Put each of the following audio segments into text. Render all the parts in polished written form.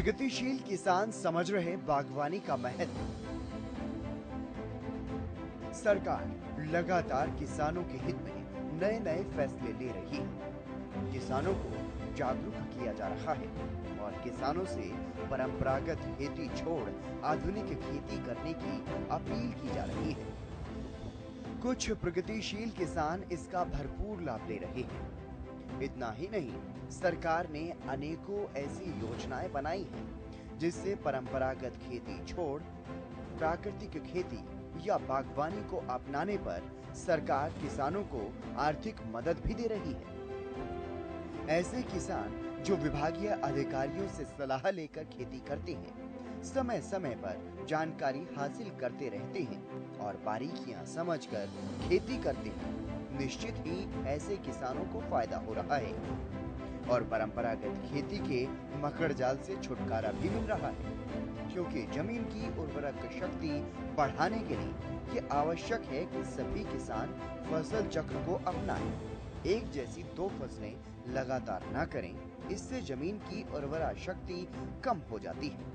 प्रगतिशील किसान समझ रहे बागवानी का महत्व। सरकार लगातार किसानों के हित में नए नए फैसले ले रही है। किसानों को जागरूक किया जा रहा है और किसानों से परंपरागत खेती छोड़ आधुनिक खेती करने की अपील की जा रही है। कुछ प्रगतिशील किसान इसका भरपूर लाभ ले रहे हैं। इतना ही नहीं, सरकार ने अनेकों ऐसी योजनाएं बनाई हैं जिससे परंपरागत खेती छोड़ प्राकृतिक खेती या बागवानी को अपनाने पर सरकार किसानों को आर्थिक मदद भी दे रही है। ऐसे किसान जो विभागीय अधिकारियों से सलाह लेकर खेती करते हैं, समय समय पर जानकारी हासिल करते रहते हैं और बारीकियां समझकर खेती करते हैं, निश्चित ही ऐसे किसानों को फायदा हो रहा है और परंपरागत खेती के मकड़ जाल से छुटकारा भी मिल रहा है, क्योंकि जमीन की उर्वरक शक्ति बढ़ाने के लिए ये आवश्यक है कि सभी किसान फसल चक्र को अपनाएं। एक जैसी दो फसलें लगातार न करें, इससे जमीन की उर्वरा शक्ति कम हो जाती है।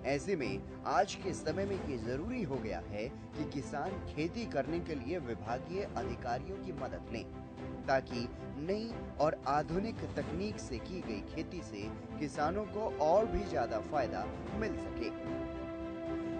ऐसे में आज के समय में ये जरूरी हो गया है कि किसान खेती करने के लिए विभागीय अधिकारियों की मदद लें, ताकि नई और आधुनिक तकनीक से की गई खेती से किसानों को और भी ज्यादा फायदा मिल सके।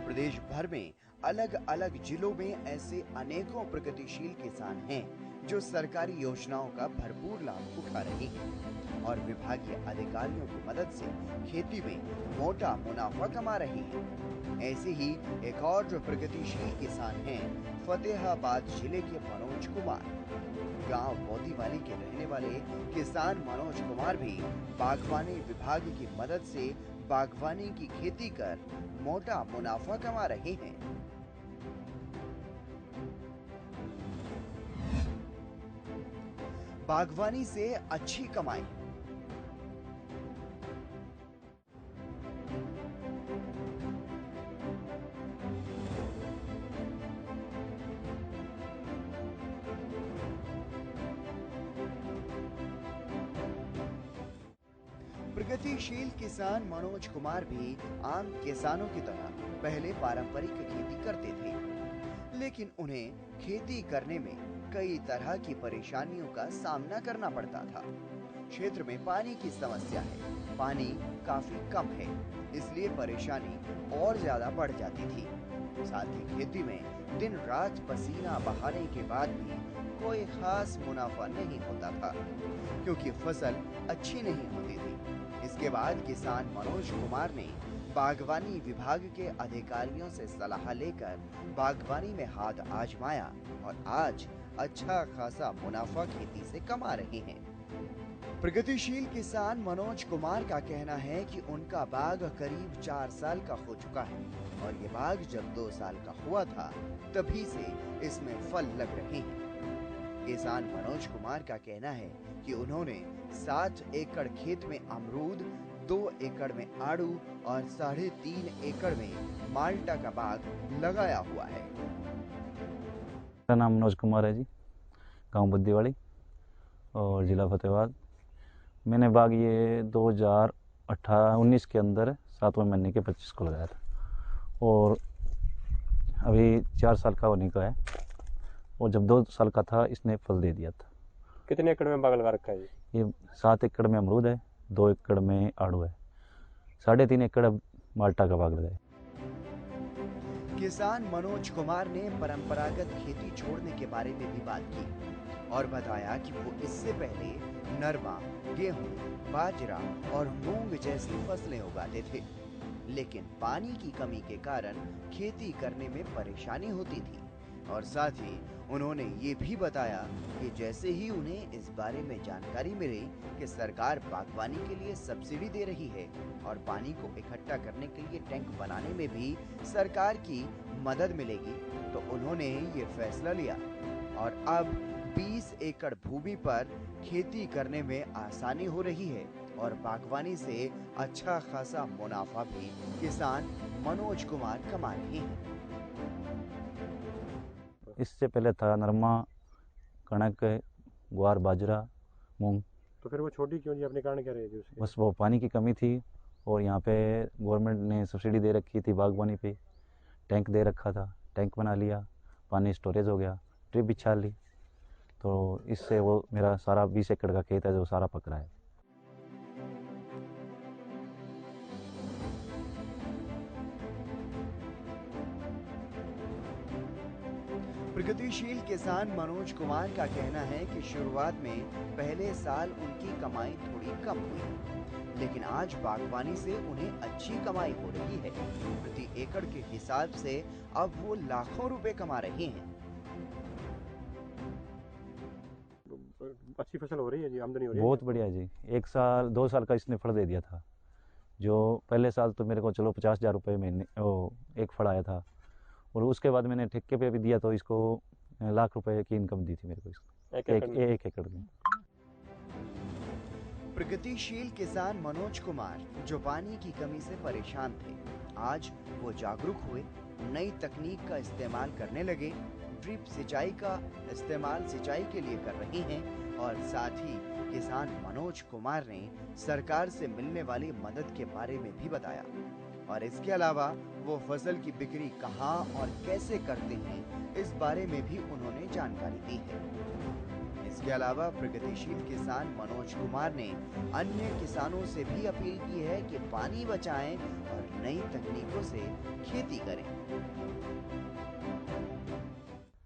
प्रदेश भर में अलग अलग जिलों में ऐसे अनेकों प्रगतिशील किसान हैं जो सरकारी योजनाओं का भरपूर लाभ उठा रहे हैं और विभागीय अधिकारियों की मदद से खेती में मोटा मुनाफा कमा रहे हैं। ऐसे ही एक और जो प्रगतिशील किसान हैं, फतेहाबाद जिले के मनोज कुमार। गांव बोदीवाली के रहने वाले किसान मनोज कुमार भी बागवानी विभाग की मदद से बागवानी की खेती कर मोटा मुनाफा कमा रहे हैं। बागवानी से अच्छी कमाई। प्रगतिशील किसान मनोज कुमार भी आम किसानों की तरह पहले पारंपरिक खेती करते थे, लेकिन उन्हें खेती करने में कई तरह की परेशानियों का सामना करना पड़ता था। क्षेत्र में पानी की समस्या है, पानी काफी कम है, इसलिए परेशानी और ज्यादा बढ़ जाती थी। साथ ही खेती में दिन रात पसीना बहाने के बाद भी कोई खास मुनाफा नहीं होता था, क्योंकि फसल अच्छी नहीं होती थी। इसके बाद किसान मनोज कुमार ने बागवानी विभाग के अधिकारियों से सलाह लेकर बागवानी में हाथ आजमाया और आज अच्छा खासा मुनाफा खेती से कमा रहे हैं। प्रगतिशील किसान मनोज कुमार का कहना है कि उनका बाग करीब 4 साल का हो चुका है और ये बाग जब 2 साल का हुआ था तभी से इसमें फल लग रहे हैं। किसान मनोज कुमार का कहना है कि उन्होंने 7 एकड़ खेत में अमरूद, 2 एकड़ में आड़ू और 3.5 एकड़ में माल्टा का बाग लगाया हुआ है। मेरा नाम मनोज कुमार है जी, गांव बुद्धिवाड़ी और जिला फतेहाबाद। मैंने बाग ये 2018-19 के अंदर 7वें महीने के 25 को लगाया था और अभी 4 साल का होने का है और जब 2 साल का था इसने फल दे दिया था। कितने एकड़ में बाग लगा रखा है ये 7 एकड़ में अमरूद है, 2 एकड़ में आड़ू है, 3.5 एकड़ माल्टा का बाग लगाया। किसान मनोज कुमार ने परंपरागत खेती छोड़ने के बारे में भी बात की और बताया कि वो इससे पहले नरमा, गेहूं, बाजरा और मूंग जैसी फसलें उगाते थे, लेकिन पानी की कमी के कारण खेती करने में परेशानी होती थी। और साथ ही उन्होंने ये भी बताया कि जैसे ही उन्हें इस बारे में जानकारी मिली कि सरकार बागवानी के लिए सब्सिडी दे रही है और पानी को इकट्ठा करने के लिए टैंक बनाने में भी सरकार की मदद मिलेगी, तो उन्होंने ये फैसला लिया और अब 20 एकड़ भूमि पर खेती करने में आसानी हो रही है और बागवानी से अच्छा खासा मुनाफा भी किसान मनोज कुमार कमा रहे हैं। इससे पहले था नरमा, कणक, ग्वार, बाजरा, मूंग। तो फिर वो छोटी क्यों जी? अपने कारण क्या रहे थे उसके? बस वो पानी की कमी थी और यहाँ पे गवर्नमेंट ने सब्सिडी दे रखी थी बागवानी पे, टैंक दे रखा था, टैंक बना लिया, पानी स्टोरेज हो गया, ड्रिप बिछा ली, तो इससे वो मेरा सारा 20 एकड़ का खेत है जो सारा पक रहा है। प्रगतिशील किसान मनोज कुमार का कहना है कि शुरुआत में पहले साल उनकी कमाई थोड़ी कम हुई, लेकिन आज बागवानी से उन्हें अच्छी कमाई हो रही है। प्रति एकड़ के हिसाब से अब वो लाखों रुपए कमा रहे हैं। अच्छी फसल हो रही है जी, आमदनी हो रही है। बहुत बढ़िया जी, 1 साल 2 साल का इसने फल दे दिया था। जो पहले साल तो मेरे को चलो 50,000 रुपये महीने एक फल आया था, और उसके बाद मैंने ठेके पे भी दिया तो इसको लाख रुपए की इनकम दी थी मेरे को इसको एक एकड़ में। प्रगतिशील किसान मनोज कुमार जो पानी की कमी से परेशान थे, आज वो जागरूक हुए, नई तकनीक का इस्तेमाल करने लगे, ड्रिप सिंचाई का इस्तेमाल सिंचाई के लिए कर रहे हैं, और साथ ही किसान मनोज कुमार ने सरकार से मिलने वाली मदद के बारे में भी बताया। और इसके अलावा वो फसल की बिक्री कहां और कैसे करते हैं, इस बारे में भी उन्होंने जानकारी दी है। इसके अलावा प्रगतिशील किसान मनोज कुमार ने अन्य किसानों से भी अपील की है कि पानी बचाएं और नई तकनीकों से खेती करें।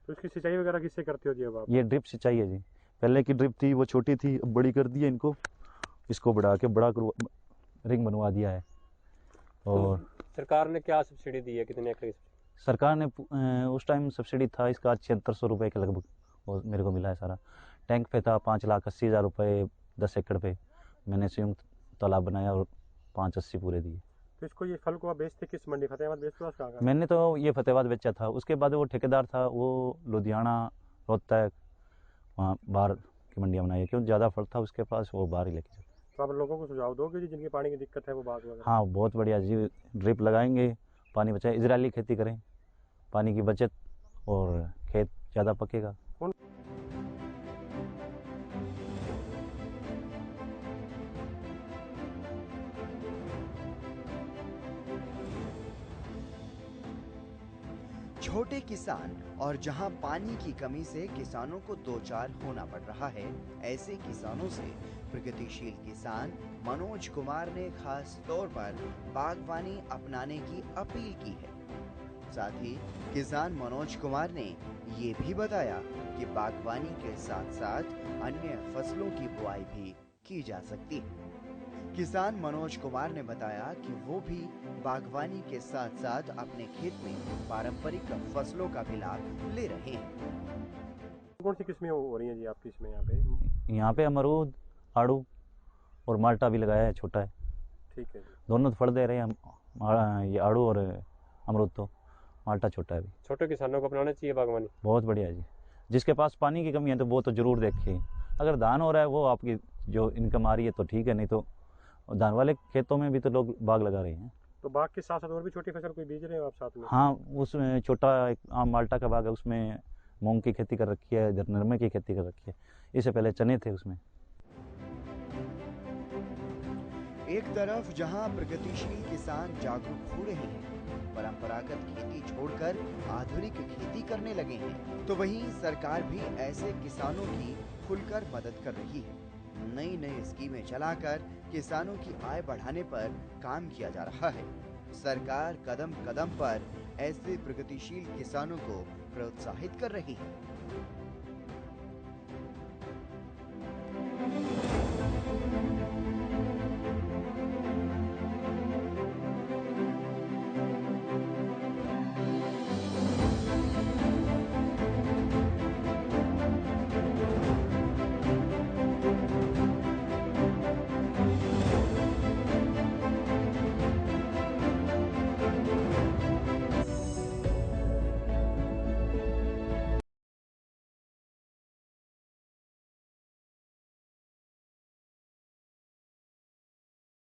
तो इसकी सिंचाई वगैरह किससे करते हो जी अब आप? ये ड्रिप सिंचाई है जी। पहले की ड्रिप थी वो छोटी थी, अब बड़ी कर दी है इनको, इसको बढ़ा के बड़ा रिंग बनवा दिया है। और सरकार ने क्या सब्सिडी दी है, कितने एकड़? सरकार ने उस टाइम सब्सिडी था इसका 7600 रुपये के लगभग, और मेरे को मिला है सारा। टैंक पे था 5,80,000 रुपये 10 एकड़ पे, मैंने संयुक्त तालाब बनाया और 580 पूरे दिए। तो इसको ये फल को आप बेचते किस मंडी, फतेहाबाद बेचते हो कहाँ? मैंने तो ये फतेहाबाद बेचा था, उसके बाद वो ठेकेदार था वो लुधियाना, रोहतक, वहाँ बाहर की मंडियाँ बनाई, क्यों ज़्यादा फल था उसके पास, वो बाहर ही लेके जाता। तो आप लोगों को सुझाव दोगे जी जिनकी पानी की दिक्कत है वो बाग वगैरह? हाँ बहुत बढ़िया जी, ड्रिप लगाएंगे, पानी बचाए, इजरायली खेती करें, पानी की बचत और खेत ज़्यादा पकेगा। छोटे किसान और जहां पानी की कमी से किसानों को दो चार होना पड़ रहा है, ऐसे किसानों से प्रगतिशील किसान मनोज कुमार ने खास तौर पर बागवानी अपनाने की अपील की है। साथ ही किसान मनोज कुमार ने ये भी बताया कि बागवानी के साथ साथ अन्य फसलों की बुआई भी की जा सकती है। किसान मनोज कुमार ने बताया कि वो भी बागवानी के साथ साथ अपने खेत में पारंपरिक फसलों का भी लाभ ले रहे हैं। कौन सी किस्में हो रही हैं जी आपकी इसमें? यहाँ पे अमरूद, आड़ू और माल्टा भी लगाया है, छोटा है। ठीक है जी। दोनों तो फल दे रहे हैं, ये आड़ू और अमरूद, तो माल्टा छोटा है भी। छोटे किसानों को अपनाना चाहिए बागवानी। बहुत बढ़िया जी, जिसके पास पानी की कमी है तो वो तो जरूर देखे। अगर धान हो रहा है वो आपकी जो इनकम आ रही है तो ठीक है, नहीं तो धान वाले खेतों में भी तो लोग बाग लगा रहे हैं। तो बाग के साथ साथ और भी छोटी फसल कोई बीज रहे हो आप साथ में? हाँ, उसमें छोटा एक आम माल्टा का बाग है, उसमें मूंग की खेती कर रखी है, इधर नरमे की खेती कर रखी है, इससे पहले चने थे उसमें। एक तरफ जहां प्रगतिशील किसान जागरूक हो रहे हैं, परंपरागत खेती छोड़कर आधुनिक खेती करने लगे हैं, तो वहीं सरकार भी ऐसे किसानों की खुलकर मदद कर रही है। नई नई स्कीमें चलाकर किसानों की आय बढ़ाने पर काम किया जा रहा है। सरकार कदम कदम पर ऐसे प्रगतिशील किसानों को प्रोत्साहित कर रही है।